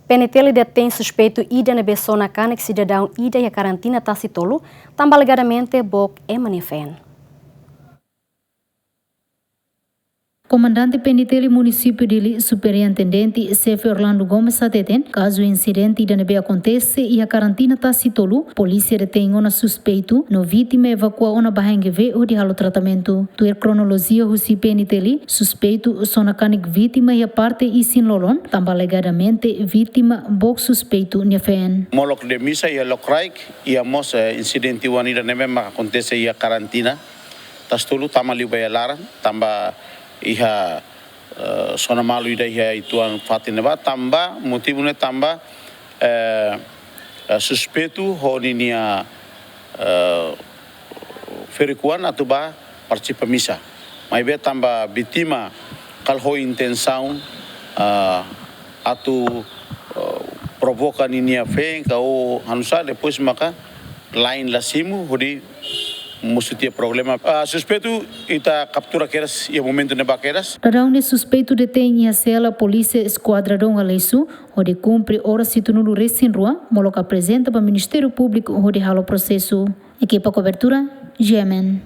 PNT detém suspeito ida na Bessona Cana que cidadão ida e a quarentena tacitolo, também alegadamente bok e manifen. Comandante PNT município de Superintendente chefe Orlando Gomes Sateten, caso o incidente de acontece e a quarentena está citolo, polícia detém uma suspeito, no vítima evacua uma barrangue ou de halo tratamento. Tu cronologia o PNT suspeito sona canik vítima e a parte e sin lolon, também alegadamente vítima bok suspeito nhefen. Molok de misa e lokraik e a moça incidente wanida neme acontece e a quarentena, tastulu tamali bayalaran, tamba iha sona malu ida iha ituan fatineba tamba motivune tamba suspeito honinia ferikuan atuba participa misa mai be tamba vítima kalho intenção atu provoca ninia fe kau hanusa depois maka lain lasimu hodi musutia problema. Suspeito ita captura queras e o momento neba queras. Radaune suspeito detém a cela polícia esquadradão aleisu, onde cumpre horas situnulo recém rua, moloca apresenta para o Ministério Público onde halo processo. Equipa cobertura, GMN.